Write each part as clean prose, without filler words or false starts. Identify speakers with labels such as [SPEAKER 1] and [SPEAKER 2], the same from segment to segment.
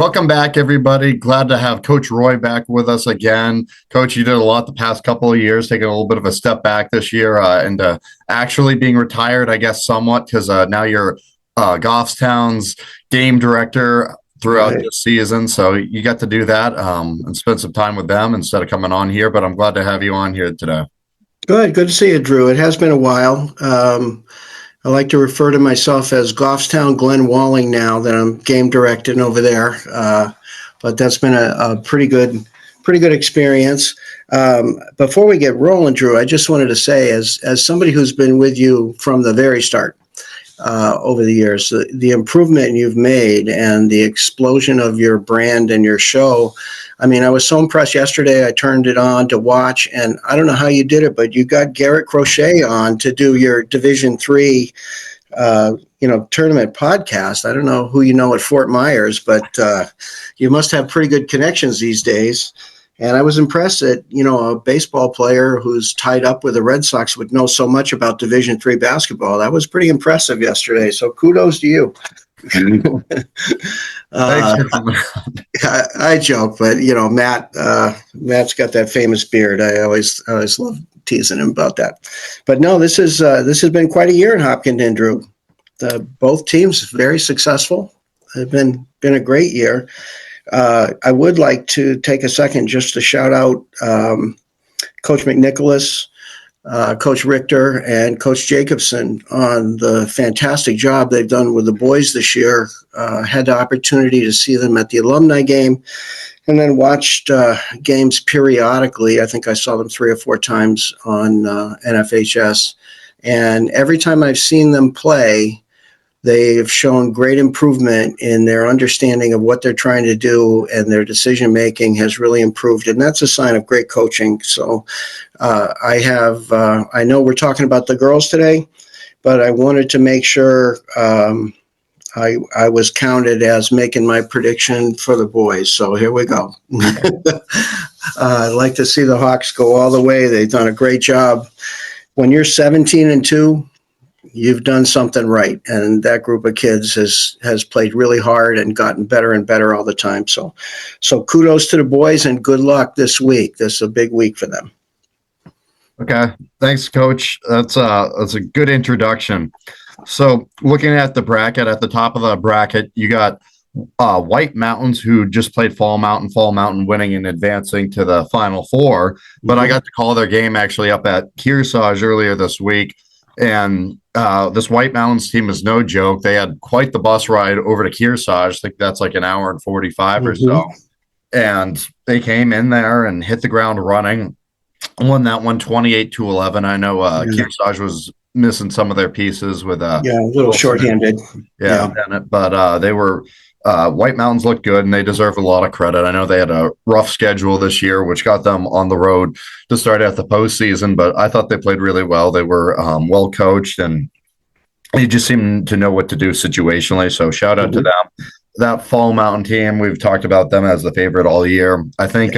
[SPEAKER 1] Welcome back, everybody. Glad to have Coach Roye back with us again. Coach, you did a lot the past couple of years, taking a little bit of a step back this year into actually being retired, I guess, somewhat, because now you're Goffstown's game director throughout this season. So you got to do that and spend some time with them instead of coming on here. But I'm glad to have you on here today.
[SPEAKER 2] Good to see you, Drew. It has been a while. I like to refer to myself as Goffstown Glen Walling now that I'm game directing over there. But that's been a pretty good experience. Before we get rolling, Drew, I just wanted to say, as somebody who's been with you from the very start over the years, the improvement you've made and the explosion of your brand and your show. I mean, I was so impressed yesterday. I turned it on to watch, and I don't know how you did it, but you got Garrett Crochet on to do your Division III, tournament podcast. I don't know who you know at Fort Myers, but you must have pretty good connections these days. And I was impressed that, a baseball player who's tied up with the Red Sox would know so much about Division III basketball. That was pretty impressive yesterday. So kudos to you. I joke, but Matt's got that famous beard. I always love teasing him about that. But no, this has been quite a year in Hopkinton, Drew. Both teams very successful. It's been a great year. I would like to take a second just to shout out Coach McNicholas, Coach Richter, and Coach Jacobson on the fantastic job they've done with the boys this year. Had the opportunity to see them at the alumni game and then watched games periodically. I think I saw them 3 or 4 times on NFHS. And every time I've seen them play, they've shown great improvement in their understanding of what they're trying to do, and their decision-making has really improved. And that's a sign of great coaching. So I know we're talking about the girls today, but I wanted to make sure I was counted as making my prediction for the boys. So here we go. I'd like to see the Hawks go all the way. They've done a great job. When you're 17-2, you've done something right, and that group of kids has played really hard and gotten better and better all the time. So kudos to the boys and good luck this week. This is a big week for them.
[SPEAKER 1] Okay, thanks, Coach. That's a good introduction. So looking at the bracket, at the top of the bracket, you got White Mountains, who just played Fall Mountain winning and advancing to the Final Four. But I got to call their game actually up at Kearsarge earlier this week. And this White Mountains team is no joke. They had quite the bus ride over to Kearsarge. I think that's like an hour and 45 or so. And they came in there and hit the ground running. Won that one 28-11. I know Kearsarge was missing some of their pieces with a
[SPEAKER 2] little shorthanded.
[SPEAKER 1] But they were White Mountains looked good, and they deserve a lot of credit. I know they had a rough schedule this year, which got them on the road to start at the postseason, but I thought they played really well. They were well coached, and they just seemed to know what to do situationally. So shout out to them. That Fall Mountain team, we've talked about them as the favorite all year. I think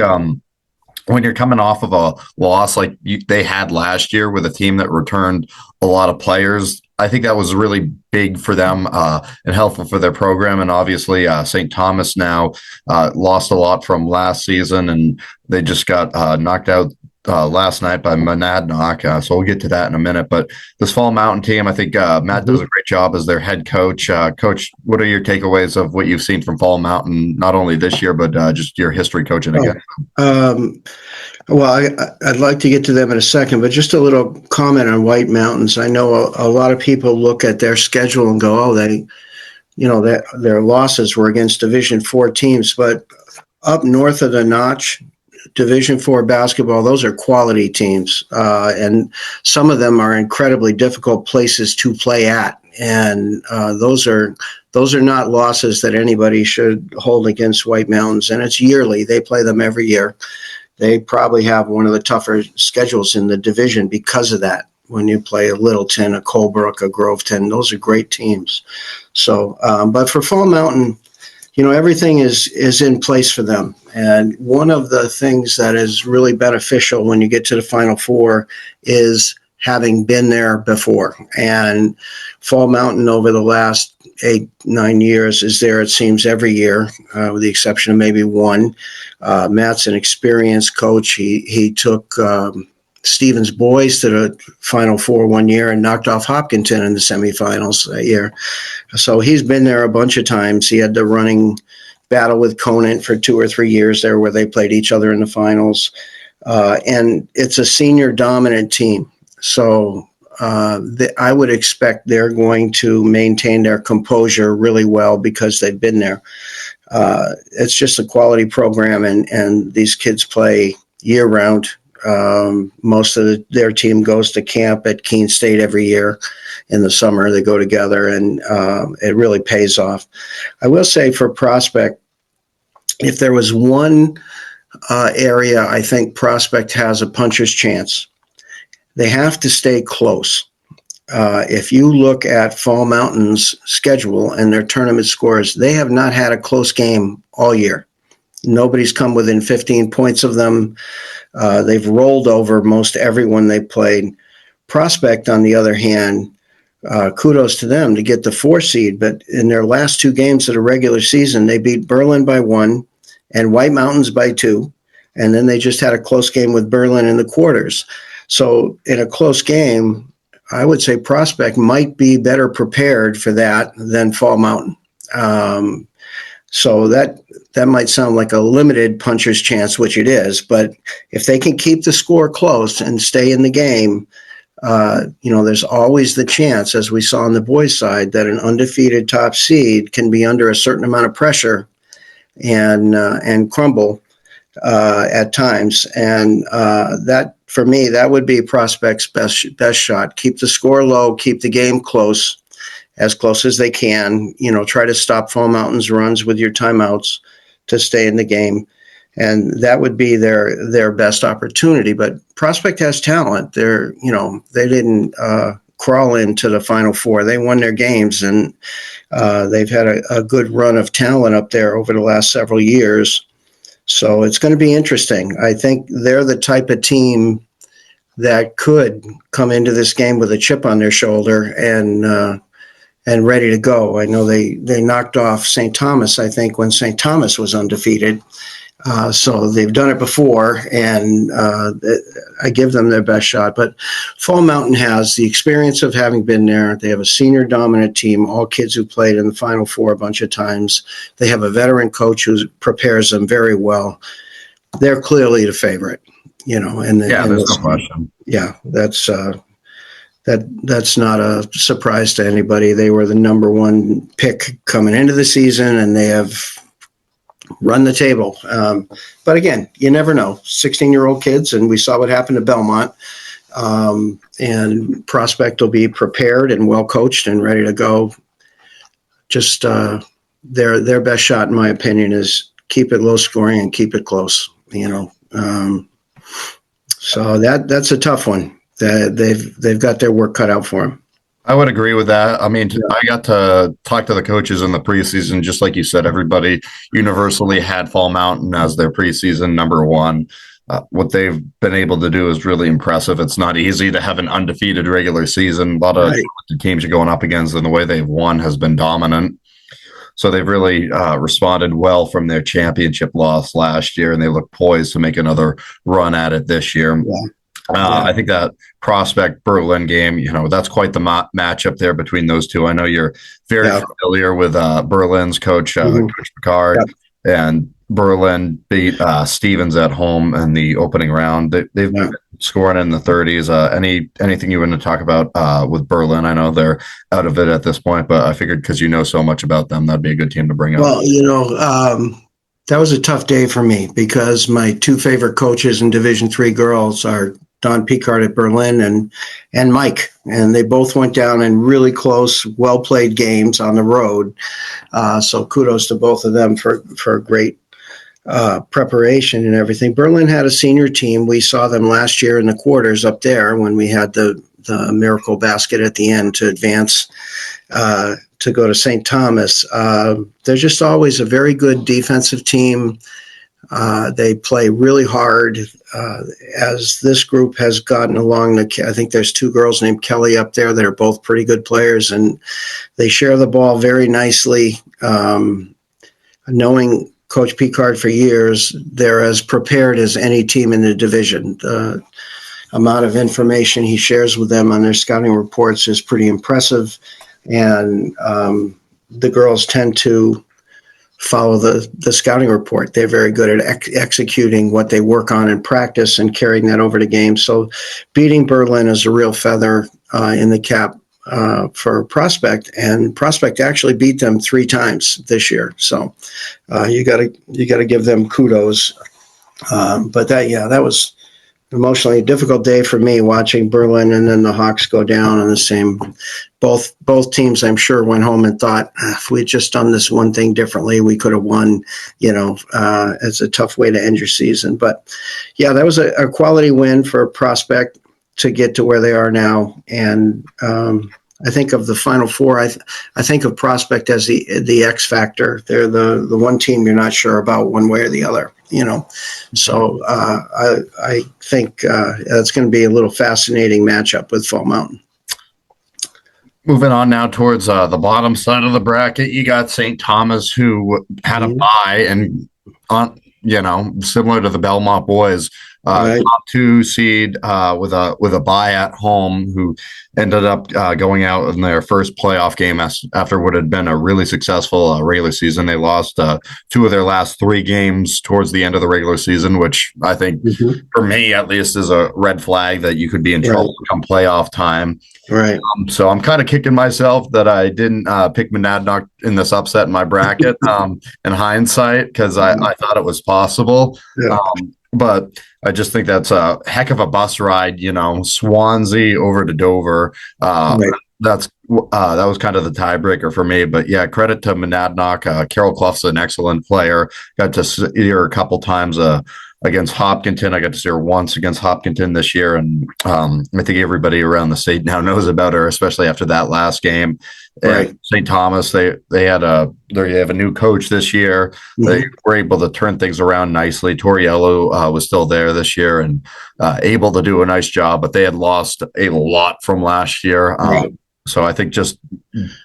[SPEAKER 1] when you're coming off of a loss like they had last year with a team that returned a lot of players, I think that was really big for them and helpful for their program. And obviously, St. Thomas now lost a lot from last season, and they just got knocked out last night by Monadnock. So we'll get to that in a minute. But this Fall Mountain team, I think Matt does a great job as their head coach. Coach, what are your takeaways of what you've seen from Fall Mountain, not only this year, but just your history coaching again?
[SPEAKER 2] Well, I'd like to get to them in a second, but just a little comment on White Mountains. I know a lot of people look at their schedule and go, their losses were against Division IV teams, but up north of the notch, Division IV basketball, those are quality teams, and some of them are incredibly difficult places to play at. And those are not losses that anybody should hold against White Mountains. And it's yearly; they play them every year. They probably have one of the tougher schedules in the division because of that. When you play a Littleton, a Colebrook, a Groveton, those are great teams. So, but for Fall Mountain, everything is in place for them. And one of the things that is really beneficial when you get to the Final Four is having been there before. And Fall Mountain over the last 8-9 years is there, it seems, every year, with the exception of maybe one. Matt's an experienced coach. He took Stevens boys to the Final Four one year and knocked off Hopkinton in the semifinals that year. So he's been there a bunch of times. He had the running battle with Conant for 2 or 3 years there where they played each other in the finals. And it's a senior dominant team. So I would expect they're going to maintain their composure really well because they've been there. It's just a quality program, and these kids play year round. Most of their team goes to camp at Keene State every year in the summer. They go together, and it really pays off. I will say for Prospect, if there was one area I think Prospect has a puncher's chance, they have to stay close. If you look at Fall Mountain's schedule and their tournament scores, they have not had a close game all year. Nobody's come within 15 points of them. They've rolled over most everyone they played. Prospect, on the other hand, kudos to them to get the 4 seed, but in their last 2 games of the regular season, they beat Berlin by 1 and White Mountains by 2, and then they just had a close game with Berlin in the quarters. So in a close game, I would say Prospect might be better prepared for that than Fall Mountain. So that might sound like a limited puncher's chance, which it is. But if they can keep the score close and stay in the game, there's always the chance, as we saw on the boys' side, that an undefeated top seed can be under a certain amount of pressure and crumble at times. And that, for me, that would be Prospect's best shot. Keep the score low, keep the game close as they can. Try to stop Fall Mountain's runs with your timeouts to stay in the game. And that would be their best opportunity. But Prospect has talent. They didn't crawl into the Final Four. They won their games, and they've had a good run of talent up there over the last several years. So it's going to be interesting. I think they're the type of team that could come into this game with a chip on their shoulder and ready to go. I know they knocked off St. Thomas, I think, when St. Thomas was undefeated. So they've done it before, and I give them their best shot. But Fall Mountain has the experience of having been there. They have a senior dominant team, all kids who played in the Final Four a bunch of times. They have a veteran coach who prepares them very well. They're clearly the favorite, there's
[SPEAKER 1] no question.
[SPEAKER 2] Yeah, that's not a surprise to anybody. They were the number 1 pick coming into the season, and they have run the table. But again, you never know. 16-year-old kids, and we saw what happened to Belmont. And Prospect will be prepared and well coached and ready to go. Just their best shot, in my opinion, is keep it low scoring and keep it close. So that's a tough one. They've got their work cut out for them.
[SPEAKER 1] I would agree with that. I mean, I got to talk to the coaches in the preseason. Just like you said, everybody universally had Fall Mountain as their preseason number 1. What they've been able to do is really impressive. It's not easy to have an undefeated regular season. A lot of teams you're going up against, and the way they've won has been dominant. So they've really responded well from their championship loss last year, and they look poised to make another run at it this year. Yeah. I think that Prospect Berlin game, that's quite the matchup there between those two. I know you're very familiar with Berlin's coach, Coach Picard, and Berlin beat Stevens at home in the opening round. They've been scoring in the 30s. Anything you want to talk about with Berlin? I know they're out of it at this point, but I figured because you know so much about them, that'd be a good team to bring up.
[SPEAKER 2] Well, that was a tough day for me because my 2 favorite coaches in Division III girls are Don Picard at Berlin and Mike, and they both went down in really close, well-played games on the road. So kudos to both of them for great preparation and everything. Berlin had a senior team. We saw them last year in the quarters up there when we had the miracle basket at the end to advance to go to St. Thomas. They're just always a very good defensive team. They play really hard. As this group has gotten along, I think there's two girls named Kelly up there that are both pretty good players, and they share the ball very nicely. Knowing Coach Picard for years, they're as prepared as any team in the division. The amount of information he shares with them on their scouting reports is pretty impressive, and the girls tend to follow the scouting report. They're very good at executing what they work on in practice and carrying that over to games. So beating Berlin is a real feather in the cap for Prospect, and Prospect actually beat them 3 times this year. So you got to give them kudos. But that was emotionally a difficult day for me, watching Berlin and then the Hawks go down on the same. Both teams, I'm sure, went home and thought, if we'd just done this one thing differently, we could have won. It's a tough way to end your season. But yeah, that was a quality win for Prospect to get to where they are now. And I think of the Final Four, I think of Prospect as the X factor. They're the one team you're not sure about one way or the other. So I think that's going to be a little fascinating matchup with Fall Mountain.
[SPEAKER 1] Moving on now towards the bottom side of the bracket, you got St. Thomas, who had a bye, and similar to the Belmont boys,
[SPEAKER 2] Right.
[SPEAKER 1] top 2 seed with a bye at home, who ended up going out in their first playoff game after what had been a really successful regular season. They lost 2 of their last 3 games towards the end of the regular season, which I think, for me at least, is a red flag that you could be in trouble come playoff time.
[SPEAKER 2] Right.
[SPEAKER 1] So I'm kind of kicking myself that I didn't pick Monadnock in this upset in my bracket in hindsight, because I thought it was possible.
[SPEAKER 2] Yeah.
[SPEAKER 1] But I just think that's a heck of a bus ride, Swansea over to Dover.
[SPEAKER 2] Right.
[SPEAKER 1] That was kind of the tiebreaker for me. But yeah, credit to Monadnock. Carol Clough's an excellent player. Got to see her a couple times against Hopkinton. I got to see her once against Hopkinton this year, and I think everybody around the state now knows about her, especially after that last game.
[SPEAKER 2] Right.
[SPEAKER 1] St. Thomas, they have a new coach this year. They were able to turn things around nicely. Toriello was still there this year and able to do a nice job, but they had lost a lot from last year.
[SPEAKER 2] Right.
[SPEAKER 1] So I think just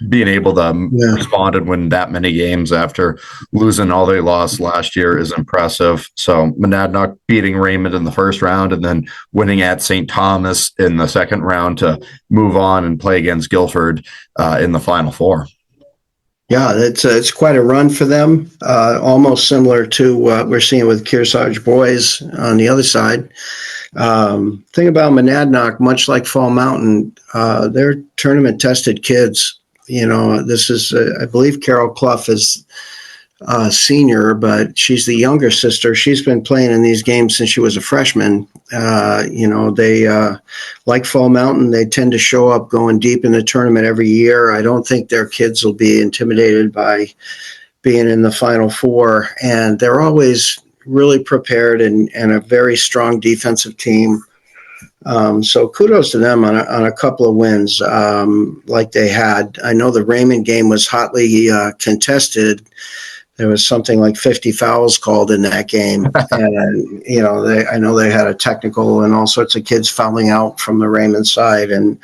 [SPEAKER 1] being able to respond and win that many games after losing all they lost last year is impressive. So Monadnock beating Raymond in the first round and then winning at St. Thomas in the second round to move on and play against Gilford in the Final Four.
[SPEAKER 2] Yeah, it's quite a run for them. Almost similar to what we're seeing with Kearsarge boys on the other side. Thing about Monadnock, much like Fall Mountain, they're tournament tested kids. This is I believe Carol Clough is senior, but she's the younger sister. She's been playing in these games since she was a freshman. They like Fall Mountain, they tend to show up going deep in the tournament every year. I don't think their kids will be intimidated by being in the Final Four, and they're always really prepared and a very strong defensive team. So kudos to them on a couple of wins like they had. I know the Raymond game was hotly contested. There was something like 50 fouls called in that game. And, I know they had a technical and all sorts of kids fouling out from the Raymond side. And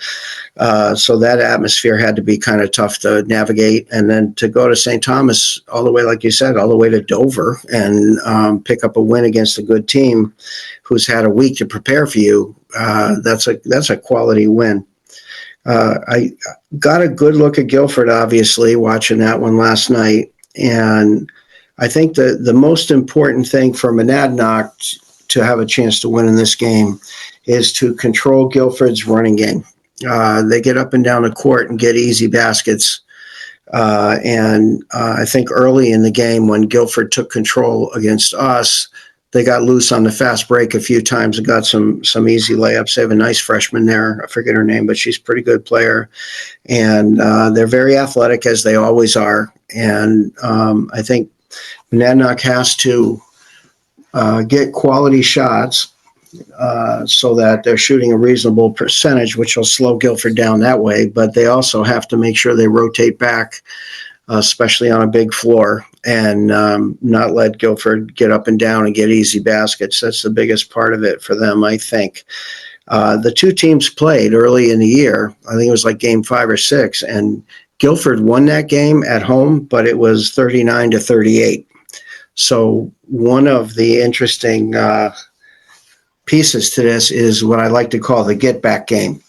[SPEAKER 2] so that atmosphere had to be kind of tough to navigate. And then to go to St. Thomas all the way, like you said, all the way to Dover and pick up a win against a good team who's had a week to prepare for you. That's a quality win. I got a good look at Gilford, obviously, watching that one last night. And I think the most important thing for Monadnock to have a chance to win in this game is to control Gilford's running game. They get up and down the court and get easy baskets. And I think early in the game when Gilford took control against us, they got loose on the fast break a few times and got some easy layups. They have a nice freshman there. I forget her name, but she's a pretty good player. And they're very athletic, as they always are. And I think Monadnock has to get quality shots so that they're shooting a reasonable percentage, which will slow Gilford down that way. But they also have to make sure they rotate back, especially on a big floor. and not let Gilford get up and down and get easy baskets. That's the biggest part of it for them, I think. The two teams played early in the year. I think it was like game 5 or 6, and Gilford won that game at home, but it was 39-38. So one of the interesting pieces to this is what I like to call the get back game.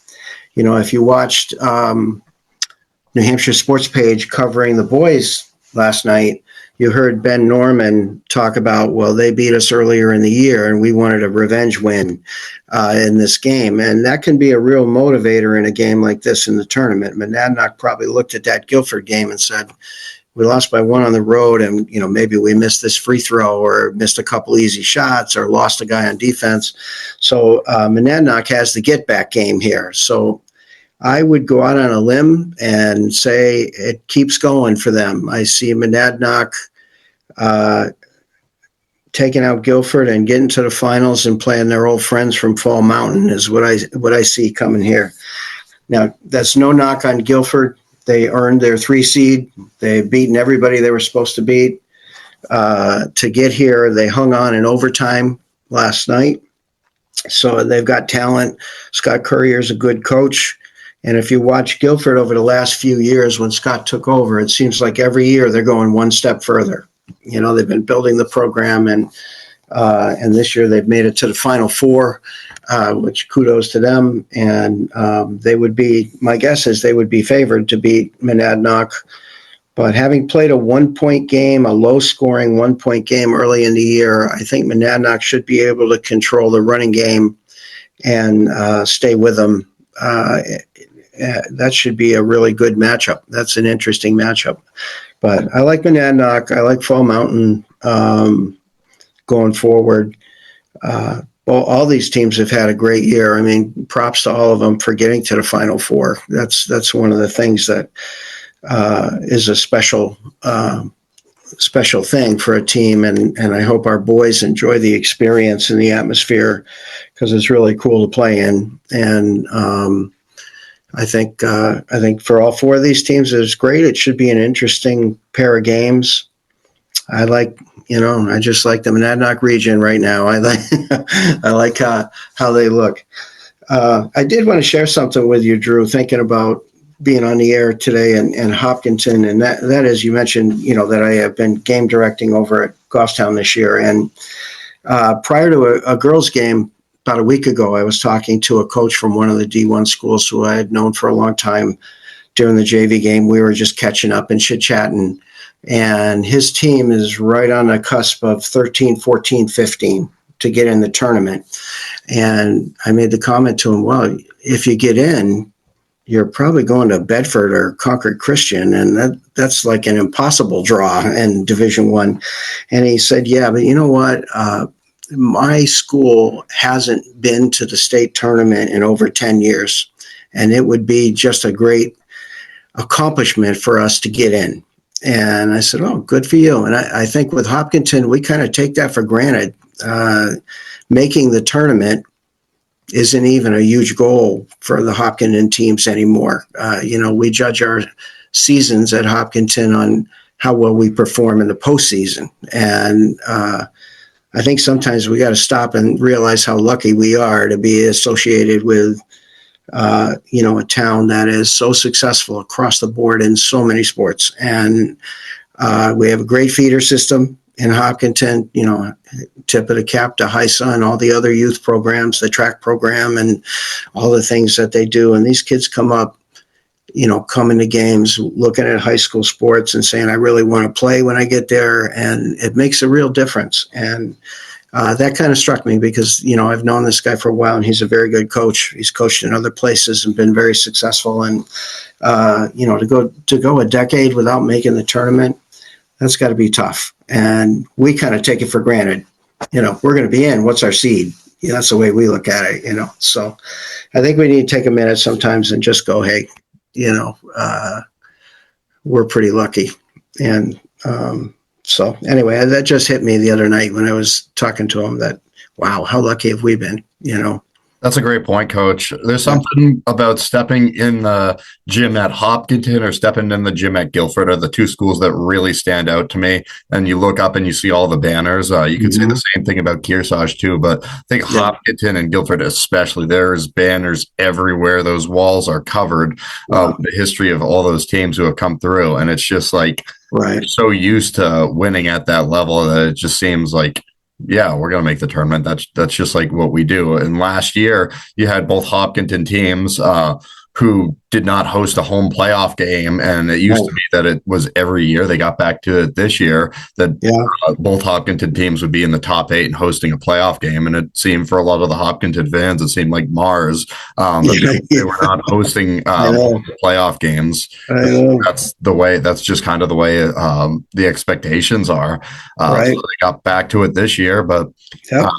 [SPEAKER 2] You know, if you watched New Hampshire Sports Page covering the boys last night, you heard Ben Norman talk about, well, they beat us earlier in the year and we wanted a revenge win in this game. And that can be a real motivator in a game like this in the tournament. Monadnock probably looked at that Gilford game and said, we lost by 1 on the road, and maybe we missed this free throw or missed a couple easy shots or lost a guy on defense. So Monadnock has the get back game here. So I would go out on a limb and say it keeps going for them. I see Monadnock taking out Gilford and getting to the finals and playing their old friends from Fall Mountain is what I see coming here. Now, that's no knock on Gilford. They earned their 3 seed. They've beaten everybody they were supposed to beat. To get here, they hung on in overtime last night. So they've got talent. Scott Courier's a good coach. And if you watch Gilford over the last few years when Scott took over, it seems like every year they're going one step further. They've been building the program, and this year they've made it to the Final Four, which kudos to them. And they would be, my guess is they would be favored to beat Monadnock. But having played a 1-point game, a low-scoring 1-point game early in the year, I think Monadnock should be able to control the running game and stay with them. That should be a really good matchup. That's an interesting matchup. But I like Monadnock. I like Fall Mountain going forward. Well, all these teams have had a great year. I mean, props to all of them for getting to the Final Four. That's one of the things that is a special thing for a team, and I hope our boys enjoy the experience and the atmosphere because it's really cool to play in. And I think for all 4 of these teams, it's great. It should be an interesting pair of games. I just like the Monadnock region right now. I like how they look. I did want to share something with you, Drew, thinking about being on the air today and Hopkinton, and that is, you mentioned, that I have been game directing over at Goffstown this year. And prior to a girls' game, about a week ago, I was talking to a coach from one of the D1 schools who I had known for a long time. During the JV game, we were just catching up and chit-chatting. And his team is right on the cusp of 13, 14, 15 to get in the tournament. And I made the comment to him, well, if you get in, you're probably going to Bedford or Concord Christian, and that's like an impossible draw in Division I. And he said, yeah, but you know what? My school hasn't been to the state tournament in over 10 years, and it would be just a great accomplishment for us to get in. And I said, oh, good for you. And I think with Hopkinton, we kind of take that for granted. Making the tournament isn't even a huge goal for the Hopkinton teams anymore. We judge our seasons at Hopkinton on how well we perform in the postseason. And I think sometimes we got to stop and realize how lucky we are to be associated with, a town that is so successful across the board in so many sports. And we have a great feeder system in Hopkinton, tip of the cap to HISA and all the other youth programs, the track program and all the things that they do. And these kids come up, coming to games, looking at high school sports and saying, I really want to play when I get there. And it makes a real difference. And that kind of struck me because, I've known this guy for a while and he's a very good coach. He's coached in other places and been very successful. And, to go a decade without making the tournament, that's got to be tough. And we kind of take it for granted. We're going to be in. What's our seed? That's the way we look at it, So I think we need to take a minute sometimes and just go, hey, we're pretty lucky. And so anyway, that just hit me the other night when I was talking to him that, wow, how lucky have we been,
[SPEAKER 1] That's a great point, Coach. There's something about stepping in the gym at Hopkinton or stepping in the gym at Gilford are the two schools that really stand out to me. And you look up and you see all the banners. You could say
[SPEAKER 2] Mhm.
[SPEAKER 1] the same thing about Kearsarge too, but I think
[SPEAKER 2] Yeah,
[SPEAKER 1] Hopkinton and Gilford especially, there's banners everywhere. Those walls are covered
[SPEAKER 2] yeah,
[SPEAKER 1] with the history of all those teams who have come through. And it's just like
[SPEAKER 2] right.
[SPEAKER 1] you're so used to winning at that level that it just seems like yeah, we're gonna make the tournament. That's just like what we do. And last year, you had both Hopkinton teams who did not host a home playoff game, and it used to
[SPEAKER 2] Right.
[SPEAKER 1] be that it was every year. They got back to it this year that
[SPEAKER 2] Yeah,
[SPEAKER 1] both Hopkinton teams would be in the top 8 and hosting a playoff game. And it seemed for a lot of the Hopkinton fans, it seemed like Mars that
[SPEAKER 2] yeah,
[SPEAKER 1] they were not hosting
[SPEAKER 2] I know,
[SPEAKER 1] playoff games.
[SPEAKER 2] I know,
[SPEAKER 1] That's the way. That's just kind of the way the expectations are. So
[SPEAKER 2] right.
[SPEAKER 1] they got back to it this year, but
[SPEAKER 2] Yep.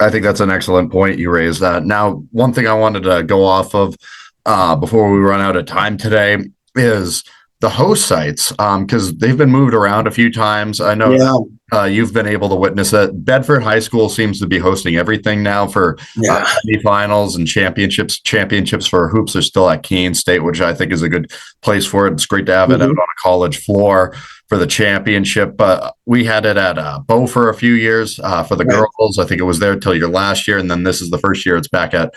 [SPEAKER 1] I think that's an excellent point you raised. Now, one thing I wanted to go off of before we run out of time today is the host sites because they've been moved around a few times. I know
[SPEAKER 2] Yeah,
[SPEAKER 1] you've been able to witness it. Bedford High School seems to be hosting everything now for
[SPEAKER 2] yeah,
[SPEAKER 1] semifinals and championships. Championships for hoops are still at Keene State, which I think is a good place for it. It's great to have it out on
[SPEAKER 2] hmm,
[SPEAKER 1] a college floor for the championship. But we had it at Bow for a few years for the
[SPEAKER 2] right.
[SPEAKER 1] girls. I think it was there till your last year, and then this is the first year it's back at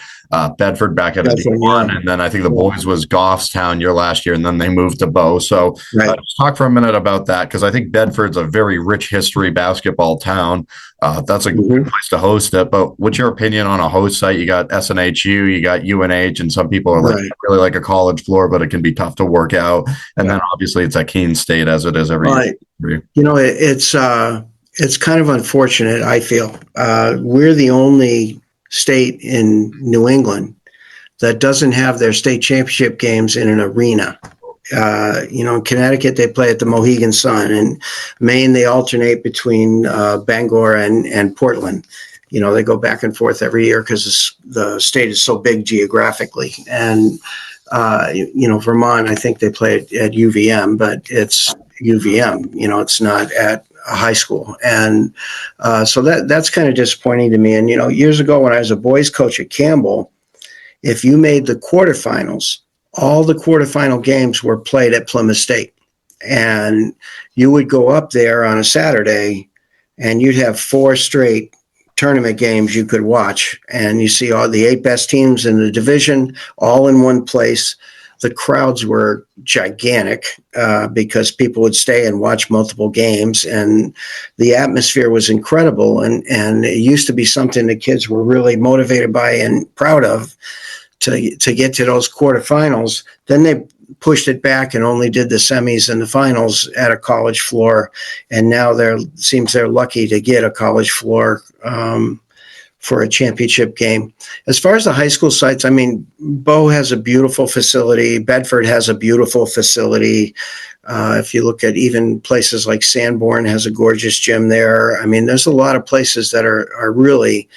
[SPEAKER 1] Bedford, back at a
[SPEAKER 2] That's one. Yeah,
[SPEAKER 1] D1, and then I think the
[SPEAKER 2] yeah,
[SPEAKER 1] boys was Goffstown your last year, and then they moved to Bow. So
[SPEAKER 2] right.
[SPEAKER 1] just talk for a minute about that because I think Bedford's a very rich history basketball town. That's a good
[SPEAKER 2] Hmm.
[SPEAKER 1] place to host it. But what's your opinion on a host site? You got SNHU, you got UNH, and some people are like,
[SPEAKER 2] Right.
[SPEAKER 1] I really like a college floor, but it can be tough to work out. And
[SPEAKER 2] Yeah.
[SPEAKER 1] then obviously it's at Keene State as it is every
[SPEAKER 2] Well,
[SPEAKER 1] year.
[SPEAKER 2] it's kind of unfortunate. I feel we're the only state in New England that doesn't have their state championship games in an arena. In Connecticut, they play at the Mohegan Sun. In Maine, they alternate between Bangor and Portland. They go back and forth every year because the state is so big geographically. And, Vermont, I think they play at UVM, but it's UVM, it's not at a high school. And so that's kind of disappointing to me. And, years ago when I was a boys coach at Campbell, if you made the quarterfinals, all the quarterfinal games were played at Plymouth State. And you would go up there on a Saturday and you'd have 4 straight tournament games you could watch. And you see all the 8 best teams in the division all in one place. The crowds were gigantic because people would stay and watch multiple games, and the atmosphere was incredible. And it used to be something the kids were really motivated by and proud of to get to those quarterfinals. Then they pushed it back and only did the semis and the finals at a college floor. And now they're lucky to get a college floor for a championship game. As far as the high school sites, I mean, Bow has a beautiful facility. Bedford has a beautiful facility. If you look at even places like Sanborn has a gorgeous gym there. I mean, there's a lot of places that are really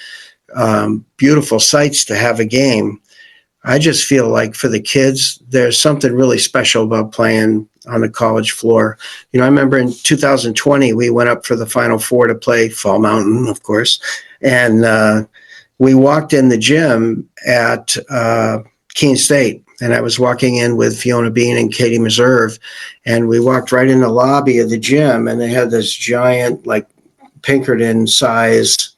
[SPEAKER 2] beautiful sites to have a game. I just feel like for the kids, there's something really special about playing on the college floor. I remember in 2020, we went up for the Final Four to play Fall Mountain, of course. And we walked in the gym at Keene State. And I was walking in with Fiona Bean and Katie Meserve. And we walked right in the lobby of the gym. And they had this giant, like Pinkerton size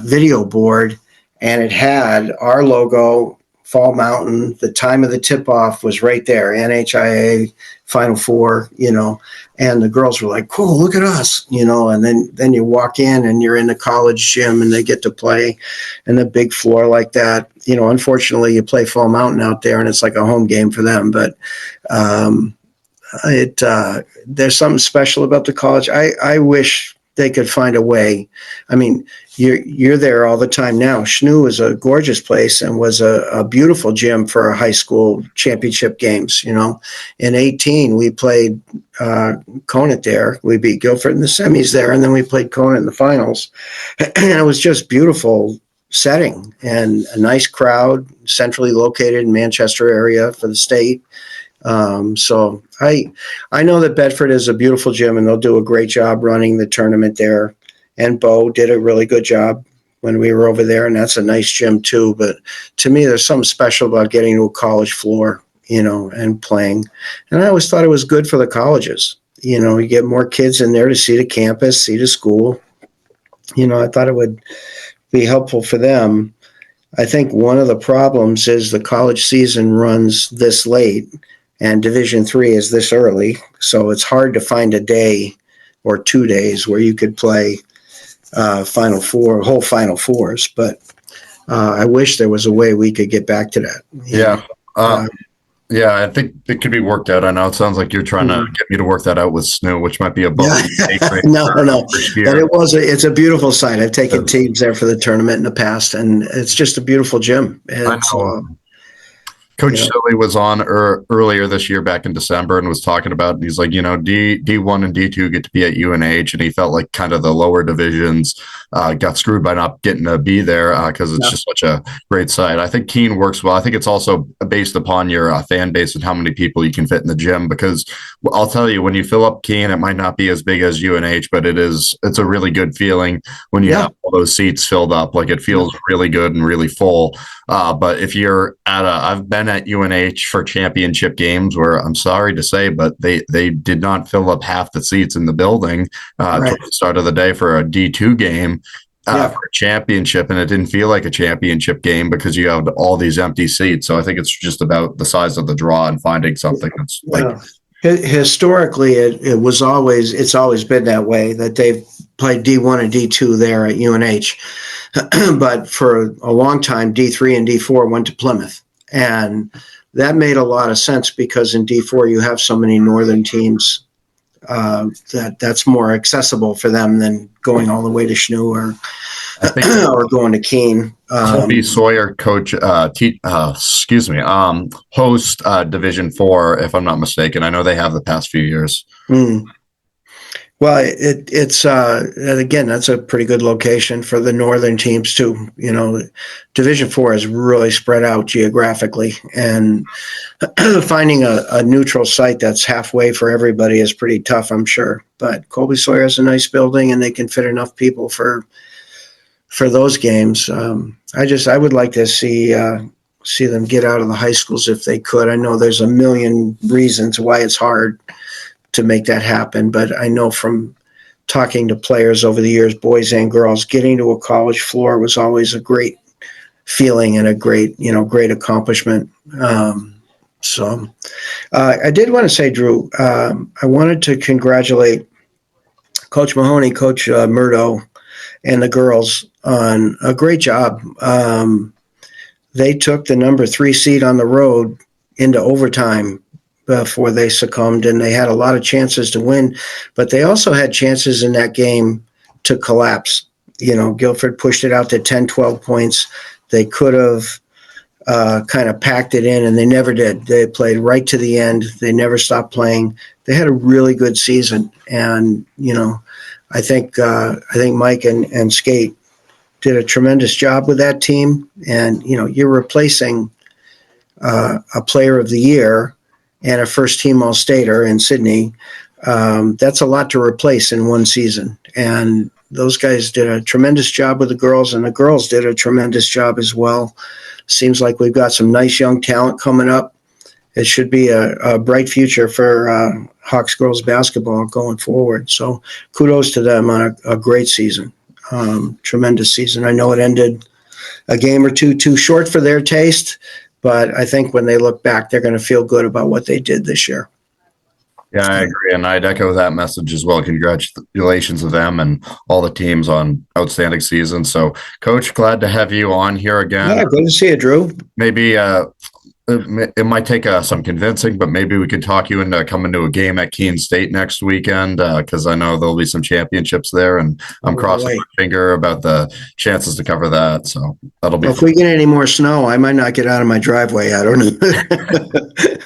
[SPEAKER 2] video board. And it had our logo, Fall Mountain. The time of the tip-off was right there, NHIA Final Four, and the girls were like, cool, look at us, and then you walk in and you're in the college gym and they get to play in a big floor like that. Unfortunately, you play Fall Mountain out there and it's like a home game for them, but there's something special about the college. I wish they could find a way. I mean, you're there all the time now. Schnoo is a gorgeous place and was a beautiful gym for high school championship games. In 18, we played Conant there. We beat Gilford in the semis there, and then we played Conant in the finals. And it was just beautiful setting and a nice crowd, centrally located in Manchester area for the state. So I know that Bedford is a beautiful gym and they'll do a great job running the tournament there. And Bo did a really good job when we were over there, and that's a nice gym too. But to me, there's something special about getting to a college floor, and playing. And I always thought it was good for the colleges. You get more kids in there to see the campus, see the school. I thought it would be helpful for them. I think one of the problems is the college season runs this late and Division III is this early. So it's hard to find a day or 2 days where you could play whole Final Fours. But I wish there was a way we could get back to that.
[SPEAKER 1] Yeah. Yeah, I think it could be worked out. I know it sounds like you're trying to get me to work that out with Snoo, which might be a bump.
[SPEAKER 2] No. But it's a beautiful site. I've taken teams there for the tournament in the past, and it's just a beautiful gym.
[SPEAKER 1] I know. Coach Silly was on earlier this year back in December and was talking about, he's like, D1 and D2 get to be at UNH, and he felt like kind of the lower divisions got screwed by not getting to be there because it's just such a great site. I think Keene works well. I think it's also based upon your fan base and how many people you can fit in the gym, because I'll tell you, when you fill up Keene, it might not be as big as UNH, but it's a really good feeling when you have all those seats filled up. Like, it feels really good and really full. But if you're I've been at UNH for championship games where, I'm sorry to say, but they did not fill up half the seats in the building at the start of the day for a D2 game for a championship, and it didn't feel like a championship game because you have all these empty seats. So I think it's just about the size of the draw and finding something that's
[SPEAKER 2] historically it's always been that way, that they've played D1 and D2 there at UNH. But for a long time, D3 and D4 went to Plymouth. And that made a lot of sense because in D4 you have so many northern teams that's more accessible for them than going all the way to Schnoo or going to Keene.
[SPEAKER 1] Colby Sawyer host Division 4, if I'm not mistaken. I know they have the past few years.
[SPEAKER 2] Well, it's again, that's a pretty good location for the northern teams too. Division 4 is really spread out geographically, and finding a neutral site that's halfway for everybody is pretty tough, I'm sure. But Colby Sawyer has a nice building, and they can fit enough people for those games. I would like to see them get out of the high schools if they could. I know there's a million reasons why it's hard to make that happen, but I know from talking to players over the years, boys and girls, getting to a college floor was always a great feeling and a great accomplishment. So I did want to say, Drew, I wanted to congratulate Coach Mahoney, Coach Murdo, and the girls on a great job. They took the number 3 seed on the road into overtime before they succumbed, and they had a lot of chances to win, but they also had chances in that game to collapse. Gilford pushed it out to 10, 12 points. They could have kind of packed it in, and they never did. They played right to the end. They never stopped playing. They had a really good season, and I think Mike and Skate did a tremendous job with that team. And you're replacing a player of the year and a first-team All-Stater in Sydney. That's a lot to replace in one season. And those guys did a tremendous job with the girls, and the girls did a tremendous job as well. Seems like we've got some nice young talent coming up. It should be a bright future for Hawks girls basketball going forward. So kudos to them on a great season, tremendous season. I know it ended a game or two too short for their taste, but I think when they look back, they're going to feel good about what they did this year.
[SPEAKER 1] Yeah, I agree. And I'd echo that message as well. Congratulations to them and all the teams on outstanding season. So, Coach, glad to have you on here again.
[SPEAKER 2] Yeah, good to see you, Drew.
[SPEAKER 1] Maybe it might take some convincing, but maybe we could talk you into coming to a game at Keene State next weekend, because I know there'll be some championships there, and I'm crossing my finger about the chances to cover that. So that'll be.
[SPEAKER 2] Well, if we get any more snow, I might not get out of my driveway. I don't know.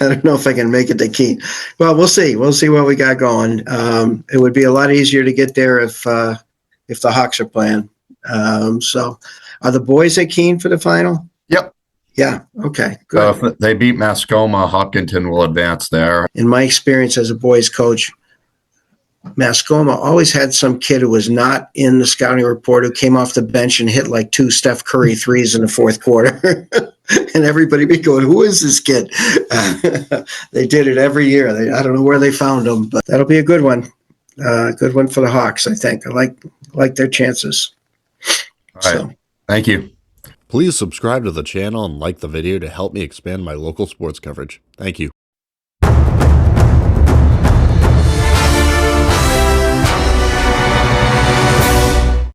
[SPEAKER 2] I don't know if I can make it to Keene. Well, we'll see. We'll see what we got going. It would be a lot easier to get there if the Hawks are playing. So, are the boys at Keene for the final?
[SPEAKER 1] Yep.
[SPEAKER 2] Yeah. Okay. Good.
[SPEAKER 1] So if they beat Mascoma, Hopkinton will advance there.
[SPEAKER 2] In my experience as a boys coach, Mascoma always had some kid who was not in the scouting report who came off the bench and hit like 2 Steph Curry threes in the fourth quarter. And everybody be going, who is this kid? They did it every year. I don't know where they found him, but that'll be a good one. Good one for the Hawks, I think. I like their chances.
[SPEAKER 1] All right.
[SPEAKER 2] So.
[SPEAKER 1] Thank you.
[SPEAKER 3] Please subscribe to the channel and like the video to help me expand my local sports coverage. Thank you.